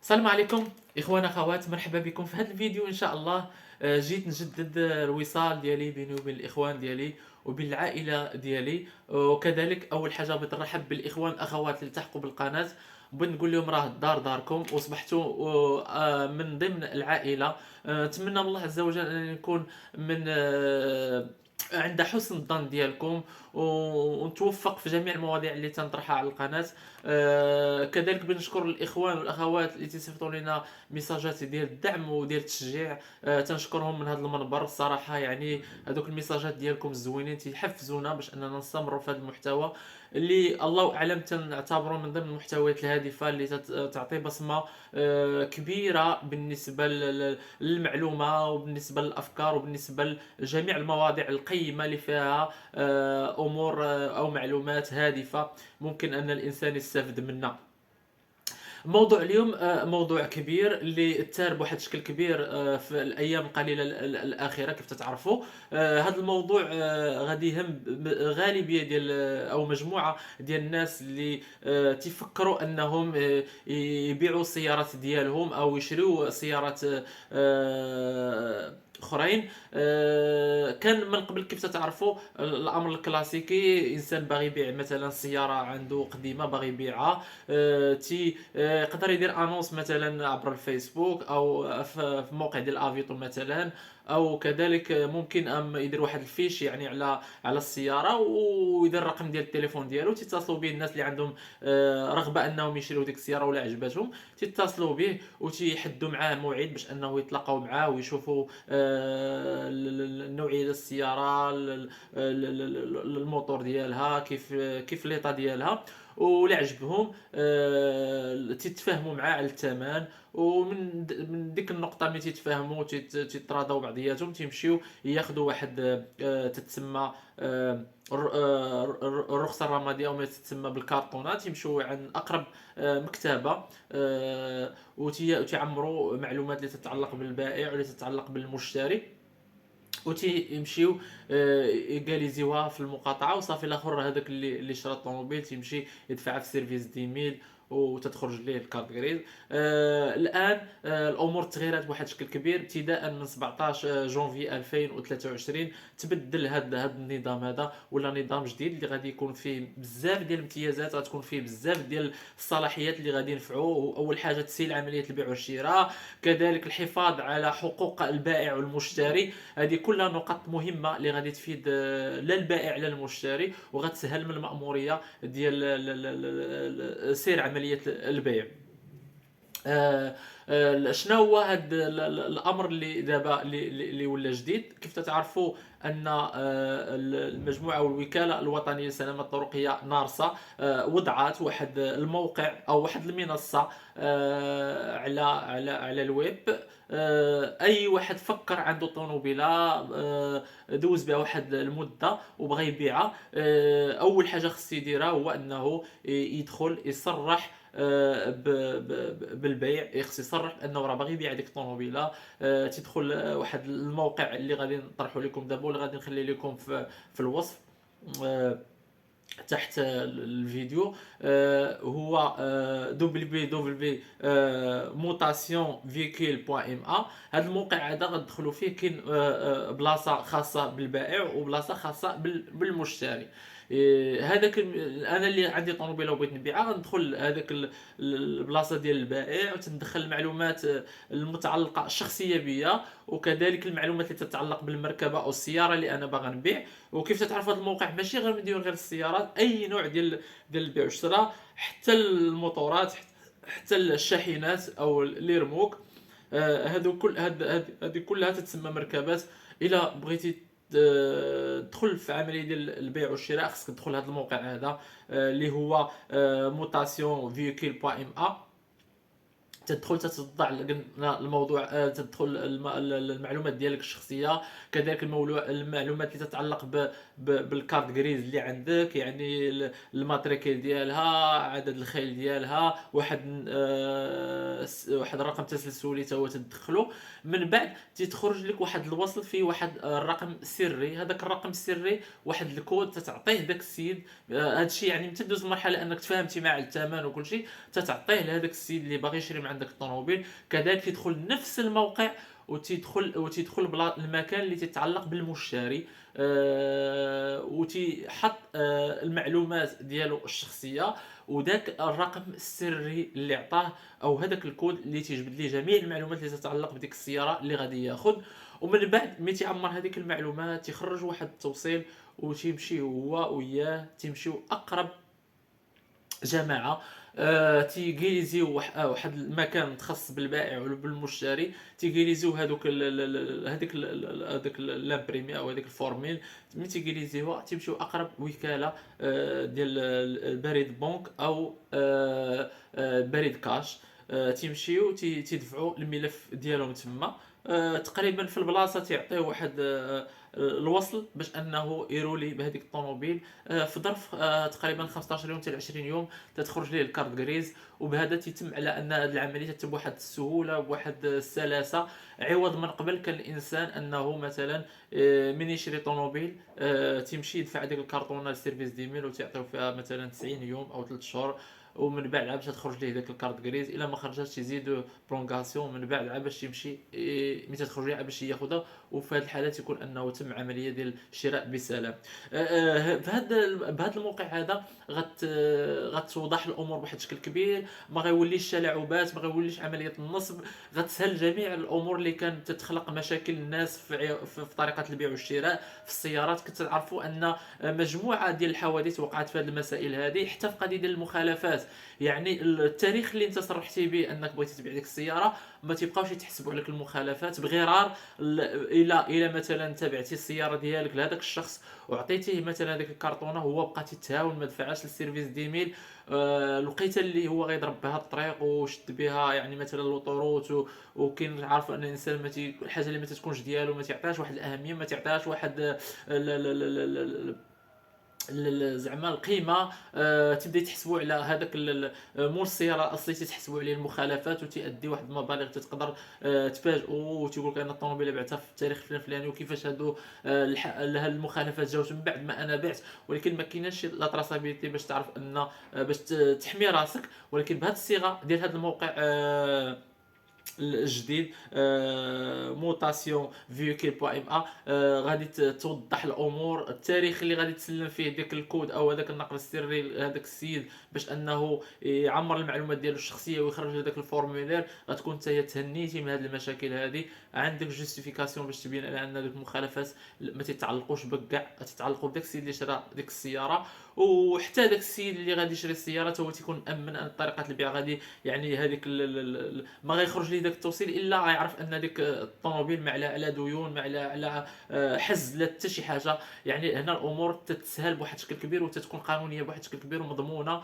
السلام عليكم اخوان اخوات، مرحبا بكم في هذا الفيديو ان شاء الله. جيت نجدد الوصال ديالي بيني وبين الاخوان ديالي وبين العائله ديالي. وكذلك اول حاجه بغيت نرحب بالاخوان الاخوات اللي التحقوا بالقناه. بغيت نقول لهم راه الدار داركم واصبحتوا من ضمن العائله. نتمنى من الله عز وجل ان يكون من عند حسن الظن ديالكم، ونتوفق في جميع المواضيع اللي تنطرحها على القناه. كذلك بنشكر الاخوان والاخوات اللي تيصيفطوا لنا ميساجات ديال الدعم وديال التشجيع. تنشكرهم من هذا المنبر الصراحه، يعني هذوك الميساجات ديالكم الزوينين تيحفزونا باش اننا نستمروا في هذا المحتوى اللي الله اعلم تنعتبره من ضمن المحتويات الهادفه اللي تعطي بصمه كبيره بالنسبه للمعلومه وبالنسبه للافكار وبالنسبه لجميع المواضيع القيمه اللي فيها امور او معلومات هادفه ممكن ان الانسان يستافد منها. موضوع اليوم موضوع كبير اللي تار بواحد الشكل كبير في الايام القليله الاخيره كيف تتعرفوا. هذا الموضوع غادي يهم غالبيه ديال او مجموعه ديال الناس اللي تفكروا انهم يبيعوا السيارات ديالهم او يشريوا سيارات اخرين. كان من قبل كيف تتعرفوا الامر الكلاسيكي، انسان باغي يبيع مثلا سياره عنده قديمه باغي يبيعها، تي يقدر يدير انونس مثلا عبر الفيسبوك او في موقع ديال افيتو مثلا، او كذلك ممكن يدير واحد الفيش يعني على السياره ويدير الرقم ديال التليفون ديالو، تيتصلوا به الناس اللي عندهم رغبه انهم يشريوا ديك السياره ولا عجبتهم، تيتصلوا به وتيحدوا معاه موعد باش انه يتلاقاو معاه ويشوفوا النوعيه ديال السياره، الموتور ديالها، كيف ليطا ديالها، ولا عجبهم تيتفاهموا معاه على الثمن. من ديك النقطه ملي تيتفاهموا تيتراضوا بعضياتهم تيمشيو ياخذوا واحد تتسمى الرخصه الرماديه او ما تتسمى بالكارطونات، يمشوا عند اقرب مكتبه وتيعمروا معلومات اللي تتعلق بالبائع واللي تتعلق بالمشتري، وتيمشيو يغاليزيوها في المقاطعه وصافي. الاخر هذاك اللي شرى الطوموبيل تيمشي يدفعها في سيرفيس ديميل وتتخرج ليه الكارت غريز. الان الامور تغيرت بواحد الشكل كبير ابتداء من 17 جونفي 2023. تبدل هذا النظام، هذا ولا نظام جديد اللي غادي يكون فيه بزاف ديال الامتيازات، غتكون فيه بزاف ديال الصلاحيات اللي غادي ينفعوا. اول حاجه تسهيل عمليه البيع والشراء، كذلك الحفاظ على حقوق البائع والمشتري. هذه كلها نقاط مهمه اللي غادي تفيد لا البائع لا المشتري، وغتسهل من المأموريه ديال سير عمليه البيع. شنو هو هذا الامر اللي دابا اللي ولا جديد؟ كيف تتعرفوا ان المجموعه او الوكاله الوطنيه للسلامه الطرقيه نارسا وضعت واحد الموقع او واحد المنصه على الويب. اي واحد فكر عنده طوموبيله دوز بها واحد المده وبغى يبيعها، اول حاجه خص يديرها هو انه يدخل يصرح بالبيع، خص يصرح بانه راه باغي يبيع ديك الطوموبيله. تدخل واحد الموقع اللي غادي نطرحه لكم دابا واللي غادي نخلي لكم في الوصف تحت الفيديو. هو www.mutationvehicule.ma. هذا الموقع هذا غتدخلوا فيه، كاين بلاصه خاصه بالبائع وبلاصه خاصه بالمشتري. هذاك انا اللي عندي طوموبيله وبغيت نبيعها غندخل هذاك البلاصه ديال البائع وتندخل المعلومات المتعلقه الشخصيه بيا، وكذلك المعلومات اللي تتعلق بالمركبه او السياره اللي انا باغا نبيع. وكيف تعرف هذا الموقع ماشي غير مدير غير السيارات، اي نوع ديال البيع والشراء، حتى الموتورات، حتى الشاحنات او لي رموك. هادو كل هذه كلها تتسمى مركبات. الا بغيتي تدخل في عمليه ديال البيع والشراء خصك تدخل هذا الموقع هذا اللي هو mutation-vehicle.ma. تدخل تتضع الموضوع، تدخل المعلومات ديالك الشخصيه، كذلك المعلومات اللي تتعلق بالكارت غريز اللي عندك، يعني الماتريكيل ديالها، عدد الخيل ديالها، واحد الرقم تسلسلي تا هو تدخله. من بعد تخرج لك واحد الوصل فيه واحد الرقم سري، هذاك الرقم السري واحد الكود تتعطيه داك السيد. هذا الشيء يعني متى دوز المرحله انك تفاهمتي مع الثمن وكل شيء تتعطيه لهذاك السيد اللي باغي يشري من عندك الطوموبيل، كذلك تدخل نفس الموقع وتيدخل المكان اللي تيتعلق بالمشتري، وتيحط المعلومات ديالو الشخصيه، وداك الرقم السري اللي عطاه، او هذاك الكود اللي تيجبد ليه جميع المعلومات اللي تتعلق بديك السياره اللي غادي ياخذ. ومن بعد ملي تيعمر هذيك المعلومات تيخرج واحد التوصيل، وتيمشي هو وياه تيمشيو اقرب جماعه، تيغيليزيو واحد المكان متخصص بالبائع ولا بالمشتري، تيغيليزيو هذيك لامبريمي او هذيك الفورميل. ملي تيغيليزيوها تيمشيو اقرب وكاله ديال البريد بنك او بريد كاش، تيمشيو تيدفعوا الملف ديالهم تما. تقريبا في البلاصه تيعطيه واحد الوصل باش انه يرولي بهذيك الطوموبيل، في ظرف تقريبا 15 يوم حتى 20 يوم تتخرج ليه الكارت غريز. وبهذا تيتم على ان هذه العمليه تتم بواحد السهوله بواحد السلاسه، عوض من قبل كان الانسان انه مثلا من يشري طوموبيل تيمشي يدفع ديك الكرتونه للسيرفيس ديميل وتعطيو فيها مثلا 90 يوم او 3 شهور، ومن بعد عاد باش تخرج ليه داك الكارت غريز. الا ما خرجتش تيزيدوا برونغاسيون من بعد عاد باش يمشي متى تخرج ليه عاد باش ياخذها. وفي هذه الحاله تكون انه تم عمليه ديال الشراء بسلام. بهذا الموقع هذا غتوضح الامور بواحد الشكل كبير، ما غيوليش تلاعبات، ما غيوليش عمليه النصب، غتسهل جميع الامور اللي كانت تتخلق مشاكل الناس في طريقه البيع والشراء في السيارات. كتعرفوا ان مجموعه ديال الحوادث وقعت في هذه المسائل هذه، حتى في قضيه ديال المخالفات. يعني التاريخ اللي انت صرحتي به انك بغيتي تبيع ديك السياره ما تيبقاوش يتحسبوا عليك المخالفات بغرار الى مثلا تبعتي السياره ديالك لهذاك الشخص وعطيتيه مثلا هذيك الكرتونه، هو بقى تيتهاون ما دفعهاش للسيرفيس ديميل، لقيت اللي هو غيضرب بها الطريق وشد بها يعني مثلا لوطوروت وكاين عارفوا ان الانسان الحاجه اللي ما تتكونش ديالو ما تعطيهاش واحد الاهميه، ما تعطيهاش واحد زعما القيمه. تبدا يتحسبوا على هذاك مول السياره الاصلي تيتحسبوا عليه المخالفات وتؤدي واحد المبالغ تقدر تفاجئوا وتقول لك ان الطوموبيله بعتها في التاريخ الفلاني وكيفاش هادو هاد المخالفات جاوت من بعد ما انا بعت. ولكن ما كايناش لا تراسابيلتي باش تعرف ان باش تحمي راسك. ولكن بهذه الصيغه ديال هذا الموقع الجديد موتاسيون فيكيل بو ام غادي توضح الامور، التاريخ اللي غادي تسلم فيه ديك الكود او هذاك النقل السري لهذاك السيد باش انه يعمر المعلومات ديالو الشخصيه ويخرج هذاك الفورمولير. غتكون انت تهنيتي من هذه المشاكل هذه، عندك جوستيفيكاسيون باش تبين على ان هذوك المخالفات ما تتعلقوش بك كاع، تتعلقوا بداك السيد اللي شرا ديك السياره. وحتى داك السيد اللي غادي يشري السياره هو تيكون مامن ان طريقه البيع غادي يعني هذيك ما غيخرج ليه داك التوصيل الا غيعرف ان ديك الطوموبيل ما على ديون، ما على حز لا حتى شي حاجه. يعني هنا الامور تتسهل بواحد الشكل كبير وتتكون قانونيه بواحد الشكل كبير ومضمونه.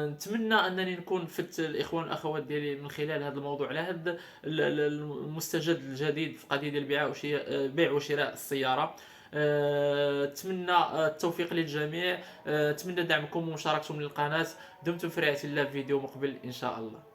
نتمنى انني نكون فدت الاخوان والاخوات ديالي من خلال هذا الموضوع على هذا المستجد الجديد في قضيه ديال بيع وشراء السياره. اتمنى التوفيق للجميع، اتمنى دعمكم ومشاركتكم للقناه. دمتم في رعايه الله، في فيديو مقبل ان شاء الله.